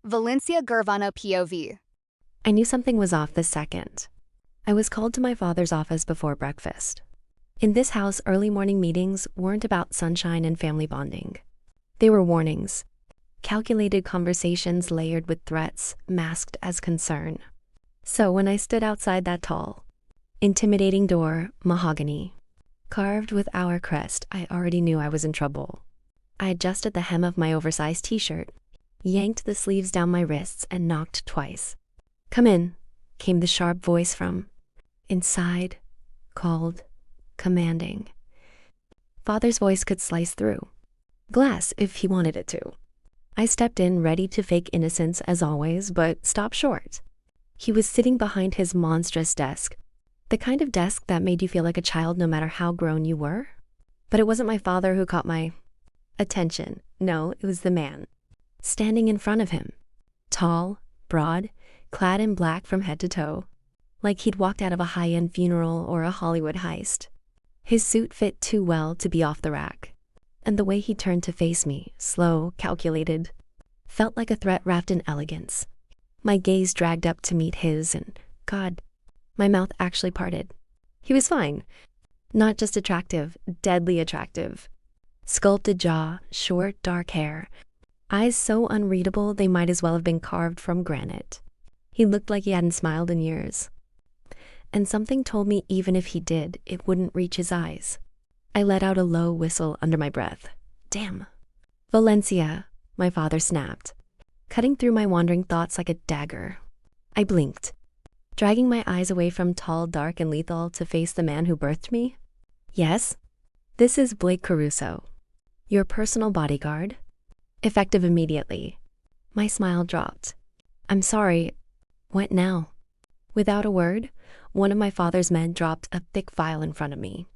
Valencia Garvano POV. I knew something was off the second. I was called to my father's office before breakfast. In this house, early morning meetings weren't about sunshine and family bonding. They were warnings, calculated conversations layered with threats masked as concern. So when I stood outside that tall, intimidating door, mahogany, carved with our crest, I already knew I was in trouble. I adjusted the hem of my oversized t-shirt, yanked the sleeves down my wrists, and knocked twice. "Come in," came the sharp voice from inside, cold, commanding. Father's voice could slice through glass if he wanted it to. I stepped in, ready to fake innocence as always, but stopped short. He was sitting behind his monstrous desk, the kind of desk that made you feel like a child no matter how grown you were. But it wasn't my father who caught my attention. No, it was the man standing in front of him. Tall, broad, clad in black from head to toe, like he'd walked out of a high-end funeral or a Hollywood heist. His suit fit too well to be off the rack, and the way he turned to face me, slow, calculated, felt like a threat wrapped in elegance. My gaze dragged up to meet his, and God, my mouth actually parted. He was fine. Not just attractive, deadly attractive. Sculpted jaw, short, dark hair, eyes so unreadable they might as well have been carved from granite. He looked like he hadn't smiled in years. And something told me even if he did, it wouldn't reach his eyes. I let out a low whistle under my breath. Damn. "Valencia," my father snapped, cutting through my wandering thoughts like a dagger. I blinked, dragging my eyes away from tall, dark, and lethal to face the man who birthed me. "Yes, this is Blake Caruso, your personal bodyguard, effective immediately." My smile dropped. "I'm sorry, what now?" Without a word, one of my father's men dropped a thick file in front of me.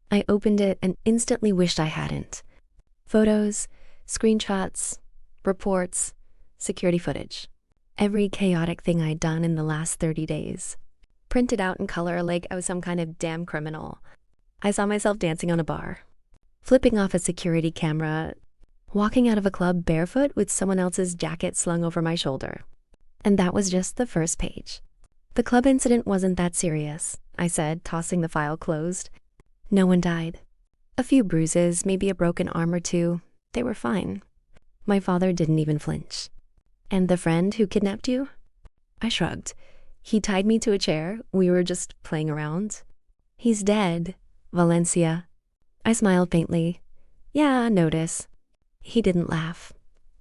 I opened it and instantly wished I hadn't. Photos, screenshots, reports, security footage. Every chaotic thing I'd done in the last 30 days. Printed out in color like I was some kind of damn criminal. I saw myself dancing on a bar, flipping off a security camera, walking out of a club barefoot with someone else's jacket slung over my shoulder. And that was just the first page. "The club incident wasn't that serious," I said, tossing the file closed. "No one died. A few bruises, maybe a broken arm or two. They were fine." My father didn't even flinch. "And the friend who kidnapped you?" I shrugged. "He tied me to a chair. We were just playing around." "He's dead, Valencia." I smiled faintly. "Yeah, I notice." He didn't laugh.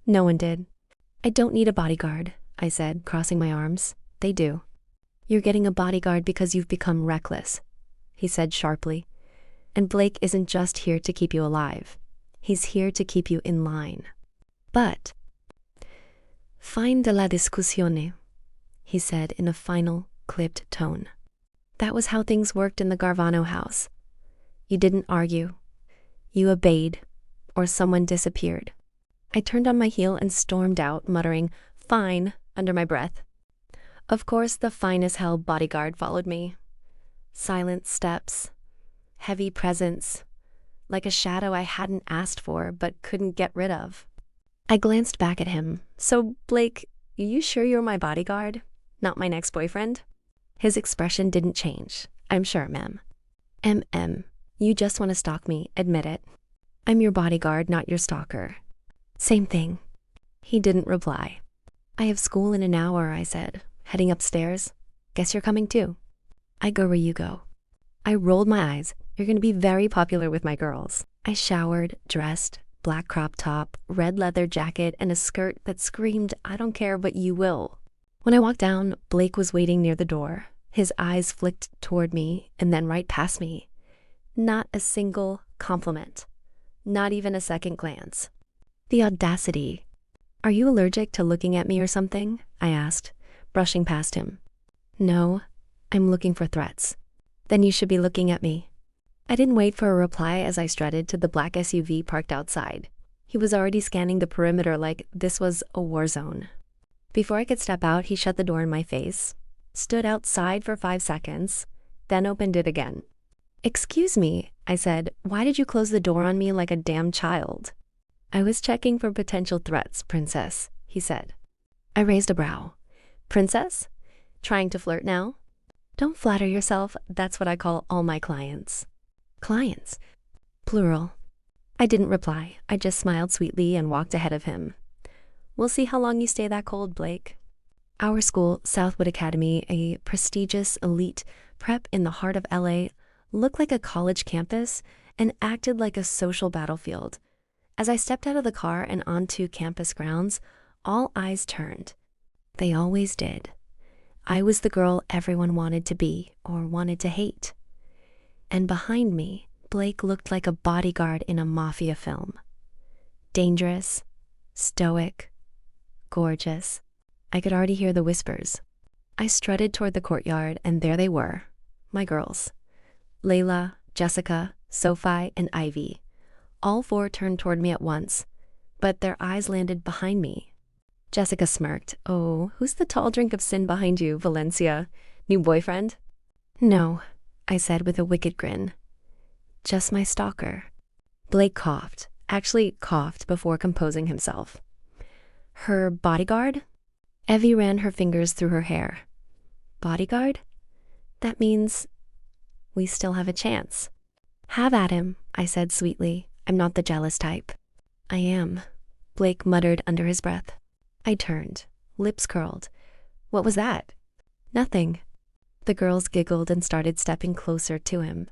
No one did. "I don't need a bodyguard," I said, crossing my arms. "They do." "You're getting a bodyguard because you've become reckless," he said sharply. "And Blake isn't just here to keep you alive. He's here to keep you in line." "But..." "Fin de la discussione," he said in a final, clipped tone. "That was how things worked in the Garvano house. You didn't argue. You obeyed, or someone disappeared." I turned on my heel and stormed out, muttering, "Fine," under my breath. Of course, the fine-as-hell bodyguard followed me. Silent steps, heavy presence, like a shadow I hadn't asked for but couldn't get rid of. I glanced back at him. "So, Blake, you sure you're my bodyguard, not my next boyfriend?" His expression didn't change. "I'm sure, ma'am." You just want to stalk me, admit it." "I'm your bodyguard, not your stalker." "Same thing." He didn't reply. "I have school in an hour," I said, heading upstairs. "Guess you're coming too." "I go where you go." I rolled my eyes. "You're going to be very popular with my girls." I showered, dressed, black crop top, red leather jacket, and a skirt that screamed, "I don't care, but you will." When I walked down, Blake was waiting near the door. His eyes flicked toward me and then right past me. Not a single compliment. Not even a second glance. The audacity. "Are you allergic to looking at me or something?" I asked, brushing past him. "No, I'm looking for threats." "Then you should be looking at me." I didn't wait for a reply as I strutted to the black SUV parked outside. He was already scanning the perimeter like this was a war zone. Before I could step out, he shut the door in my face, stood outside for 5 seconds, then opened it again. "Excuse me," I said, "why did you close the door on me like a damn child?" "I was checking for potential threats, princess," he said. I raised a brow. Princess? Trying to flirt now? Don't flatter yourself, that's what I call all my clients. Clients? Plural. I didn't reply. I just smiled sweetly and walked ahead of him. We'll see how long you stay that cold, Blake. Our school, Southwood Academy, a prestigious, elite prep in the heart of LA, looked like a college campus and acted like a social battlefield. As I stepped out of the car and onto campus grounds, all eyes turned. They always did. I was the girl everyone wanted to be or wanted to hate. And behind me, Blake looked like a bodyguard in a mafia film. Dangerous, stoic, gorgeous. I could already hear the whispers. I strutted toward the courtyard, and there they were, my girls. Layla, Jessica, Sophie, and Ivy. All four turned toward me at once, but their eyes landed behind me. Jessica smirked. Oh, who's the tall drink of sin behind you, Valencia? New boyfriend? No, I said with a wicked grin. Just my stalker. Blake coughed, actually coughed before composing himself. Her bodyguard? Evie ran her fingers through her hair. Bodyguard? That means we still have a chance. Have at him, I said sweetly. I'm not the jealous type. I am, Blake muttered under his breath. I turned, lips curled. What was that? Nothing. The girls giggled and started stepping closer to him.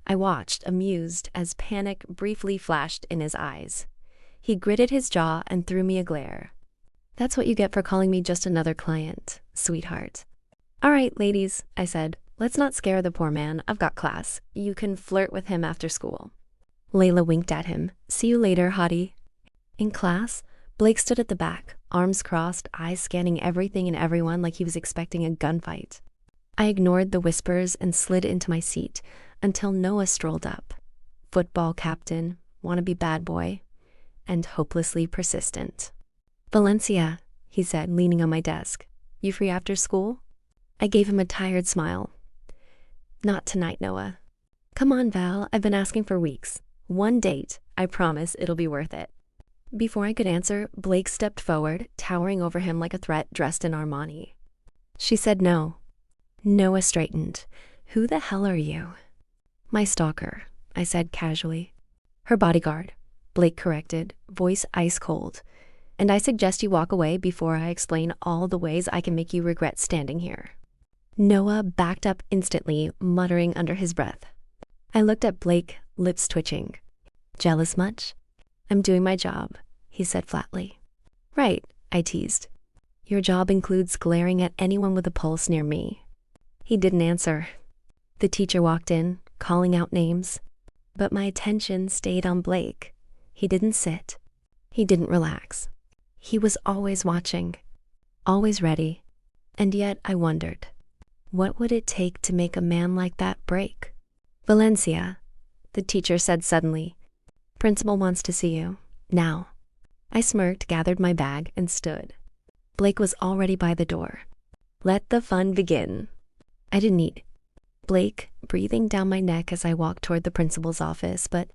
I watched, amused, as panic briefly flashed in his eyes. He gritted his jaw and threw me a glare. That's what you get for calling me just another client, sweetheart. All right, ladies, I said. Let's not scare the poor man. I've got class. You can flirt with him after school. Layla winked at him. See you later, hottie. In class, Blake stood at the back, arms crossed, eyes scanning everything and everyone like he was expecting a gunfight. I ignored the whispers and slid into my seat until Noah strolled up. Football captain, wannabe bad boy, and hopelessly persistent. Valencia, he said, leaning on my desk. You free after school? I gave him a tired smile. Not tonight, Noah. Come on, Val, I've been asking for weeks. One date, I promise it'll be worth it. Before I could answer, Blake stepped forward, towering over him like a threat dressed in Armani. She said no. Noah straightened. Who the hell are you? My stalker, I said casually. Her bodyguard, Blake corrected, voice ice cold. And I suggest you walk away before I explain all the ways I can make you regret standing here. Noah backed up instantly, muttering under his breath. I looked at Blake, lips twitching. Jealous much? I'm doing my job, he said flatly. Right, I teased. Your job includes glaring at anyone with a pulse near me. He didn't answer. The teacher walked in, calling out names. But my attention stayed on Blake. He didn't sit. He didn't relax. He was always watching, always ready. And yet I wondered, what would it take to make a man like that break? Valencia, the teacher said suddenly. Principal wants to see you. Now. I smirked, gathered my bag, and stood. Blake was already by the door. Let the fun begin. I didn't eat. Blake breathing down my neck as I walked toward the principal's office, but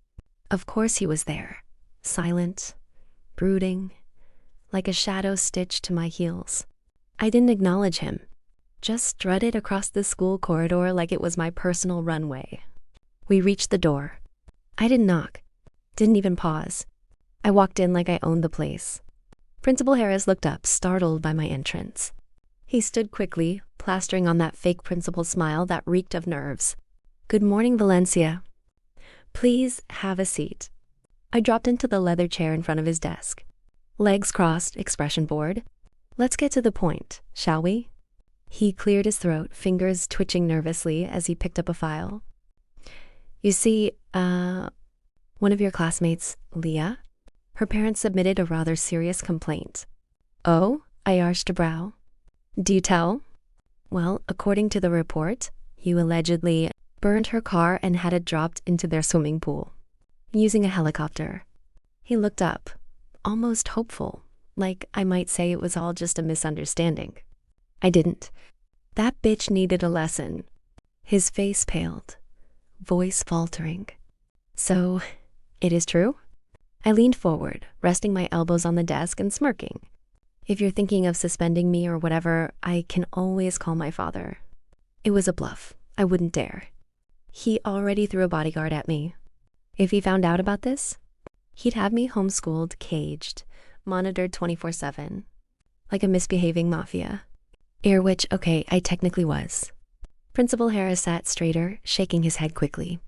of course he was there. Silent, brooding, like a shadow stitched to my heels. I didn't acknowledge him. Just strutted across the school corridor like it was my personal runway. We reached the door. I didn't knock. Didn't even pause. I walked in like I owned the place. Principal Harris looked up, startled by my entrance. He stood quickly, plastering on that fake principal smile that reeked of nerves. Good morning, Valencia. Please have a seat. I dropped into the leather chair in front of his desk. Legs crossed, expression bored. Let's get to the point, shall we? He cleared his throat, fingers twitching nervously as he picked up a file. You see, one of your classmates, Leah, her parents submitted a rather serious complaint. Oh? I arched a brow. Do you tell? Well, according to the report, you allegedly burned her car and had it dropped into their swimming pool, using a helicopter. He looked up, almost hopeful, like I might say it was all just a misunderstanding. I didn't. That bitch needed a lesson. His face paled, voice faltering. So, it is true? I leaned forward, resting my elbows on the desk and smirking. If you're thinking of suspending me or whatever, I can always call my father. It was a bluff. I wouldn't dare. He already threw a bodyguard at me. If he found out about this, he'd have me homeschooled, caged, monitored 24/7, like a misbehaving mafia. Which, okay, I technically was. Principal Harris sat straighter, shaking his head quickly.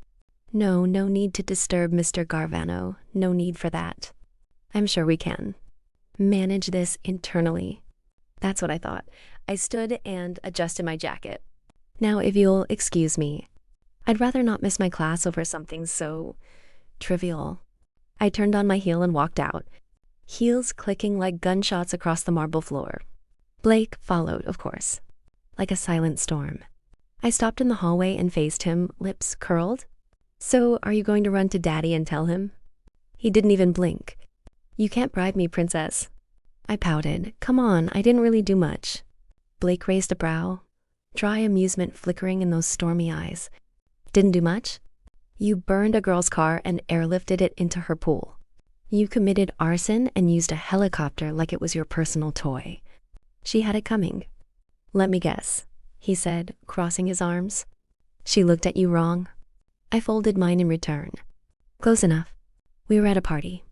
No need to disturb Mr. Garvano. No need for that. I'm sure we can manage this internally. That's what I thought. I stood and adjusted my jacket. Now, if you'll excuse me, I'd rather not miss my class over something so trivial. I turned on my heel and walked out, heels clicking like gunshots across the marble floor. Blake followed, of course, like a silent storm. I stopped in the hallway and faced him, lips curled. So, are you going to run to Daddy and tell him? He didn't even blink. You can't bribe me, princess. I pouted. Come on, I didn't really do much. Blake raised a brow, dry amusement flickering in those stormy eyes. Didn't do much? You burned a girl's car and airlifted it into her pool. You committed arson and used a helicopter like it was your personal toy. She had it coming. Let me guess, he said, crossing his arms. She looked at you wrong. I folded mine in return. Close enough. We were at a party.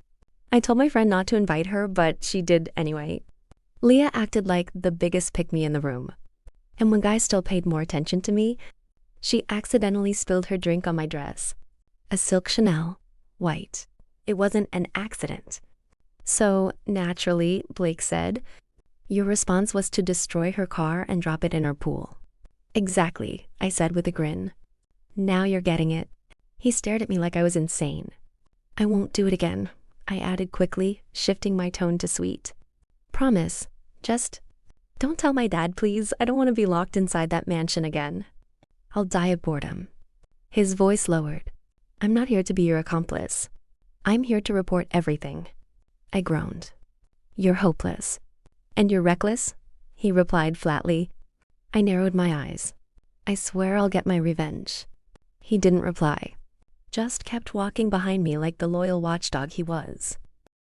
I told my friend not to invite her, but she did anyway. Leah acted like the biggest pick-me in the room. And when guys still paid more attention to me, she accidentally spilled her drink on my dress. A silk Chanel, white. It wasn't an accident. So, naturally, Blake said, your response was to destroy her car and drop it in her pool. Exactly, I said with a grin. Now you're getting it. He stared at me like I was insane. I won't do it again, I added quickly, shifting my tone to sweet. Promise, just don't tell my dad, please. I don't want to be locked inside that mansion again. I'll die of boredom. His voice lowered. I'm not here to be your accomplice. I'm here to report everything. I groaned. You're hopeless. And you're reckless? He replied flatly. I narrowed my eyes. I swear I'll get my revenge. He didn't reply, just kept walking behind me like the loyal watchdog he was.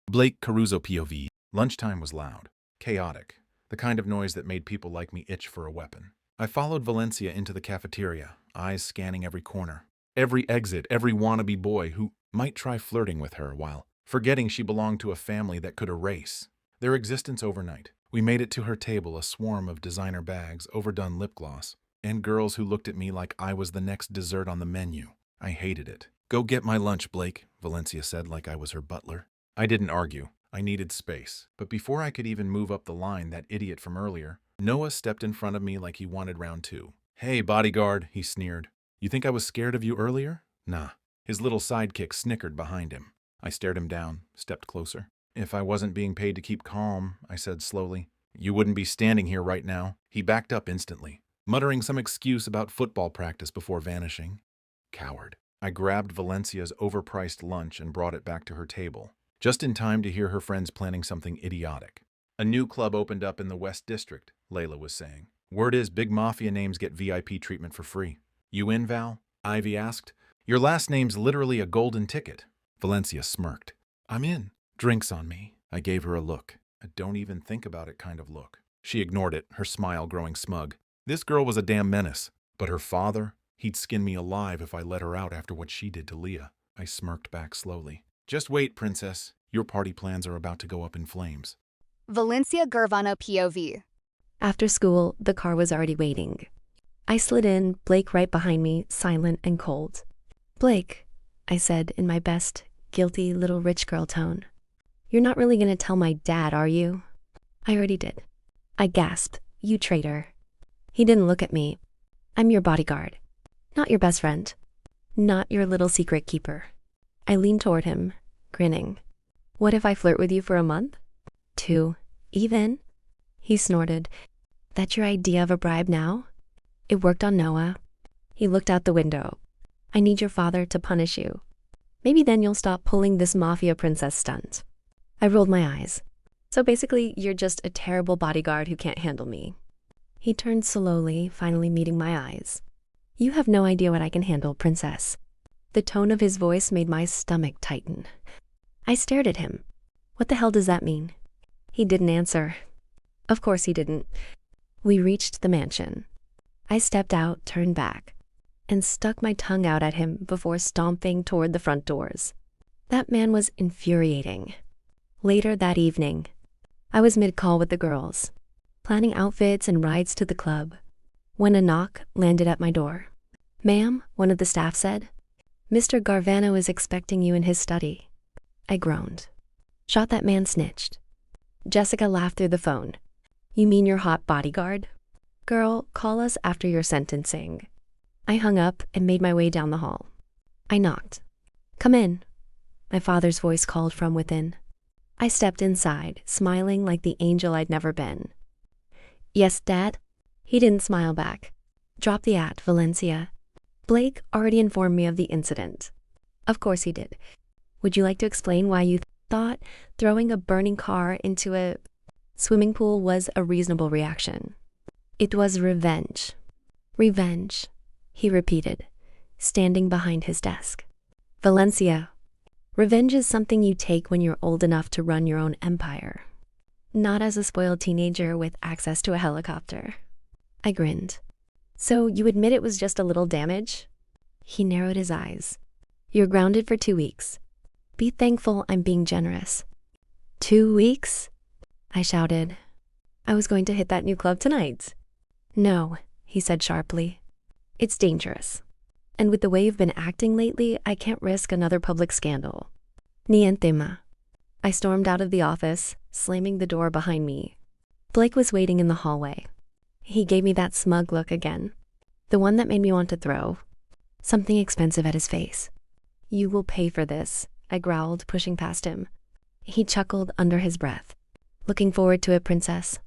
Blake Caruso POV. Lunchtime was loud, chaotic, the kind of noise that made people like me itch for a weapon. I followed Valencia into the cafeteria, eyes scanning every corner, every exit, every wannabe boy who might try flirting with her while forgetting she belonged to a family that could erase their existence overnight. We made it to her table, a swarm of designer bags, overdone lip gloss, and girls who looked at me like I was the next dessert on the menu. I hated it. Go get my lunch, Blake, Valencia said like I was her butler. I didn't argue. I needed space. But before I could even move up the line, that idiot from earlier, Noah stepped in front of me like he wanted round two. Hey, bodyguard, he sneered. You think I was scared of you earlier? Nah. His little sidekick snickered behind him. I stared him down, stepped closer. If I wasn't being paid to keep calm, I said slowly, you wouldn't be standing here right now. He backed up instantly, muttering some excuse about football practice before vanishing. Coward. I grabbed Valencia's overpriced lunch and brought it back to her table, just in time to hear her friends planning something idiotic. A new club opened up in the West District, Layla was saying. Word is big mafia names get VIP treatment for free. You in, Val? Ivy asked. Your last name's literally a golden ticket. Valencia smirked. I'm in. Drinks on me. I gave her a look. A don't even think about it kind of look. She ignored it, her smile growing smug. This girl was a damn menace. But her father? He'd skin me alive if I let her out after what she did to Leah. I smirked back slowly. Just wait, princess. Your party plans are about to go up in flames. Valencia Garvano POV. After school, the car was already waiting. I slid in, Blake right behind me, silent and cold. Blake, I said in my best, guilty little rich girl tone. You're not really going to tell my dad, are you? I already did. I gasped. You traitor. He didn't look at me. I'm your bodyguard. Not your best friend. Not your little secret keeper. I leaned toward him, grinning. What if I flirt with you for a month? 2. Even? He snorted. That's your idea of a bribe now? It worked on Noah. He looked out the window. I need your father to punish you. Maybe then you'll stop pulling this mafia princess stunt. I rolled my eyes. So basically, you're just a terrible bodyguard who can't handle me. He turned slowly, finally meeting my eyes. You have no idea what I can handle, princess. The tone of his voice made my stomach tighten. I stared at him. What the hell does that mean? He didn't answer. Of course he didn't. We reached the mansion. I stepped out, turned back, and stuck my tongue out at him before stomping toward the front doors. That man was infuriating. Later that evening, I was mid-call with the girls, planning outfits and rides to the club, when a knock landed at my door. "Ma'am," one of the staff said, "Mr. Garvano is expecting you in his study." I groaned. "Shot that man snitched." Jessica laughed through the phone. "You mean your hot bodyguard? Girl, call us after your sentencing." I hung up and made my way down the hall. I knocked. "Come in," my father's voice called from within. I stepped inside, smiling like the angel I'd never been. "Yes, Dad?" He didn't smile back. "Drop the at, Valencia. Blake already informed me of the incident." Of course he did. "Would you like to explain why you thought throwing a burning car into a swimming pool was a reasonable reaction?" "It was revenge." "Revenge," he repeated, standing behind his desk. "Valencia, revenge is something you take when you're old enough to run your own empire, not as a spoiled teenager with access to a helicopter." I grinned. "So you admit it was just a little damage?" He narrowed his eyes. "You're grounded for 2 weeks. Be thankful I'm being generous." 2 weeks? I shouted. I was going to hit that new club tonight. "No," he said sharply. "It's dangerous. And with the way you've been acting lately, I can't risk another public scandal." "Niente ma." I stormed out of the office, slamming the door behind me. Blake was waiting in the hallway. He gave me that smug look again, the one that made me want to throw something expensive at his face. "You will pay for this," I growled, pushing past him. He chuckled under his breath. "Looking forward to it, princess."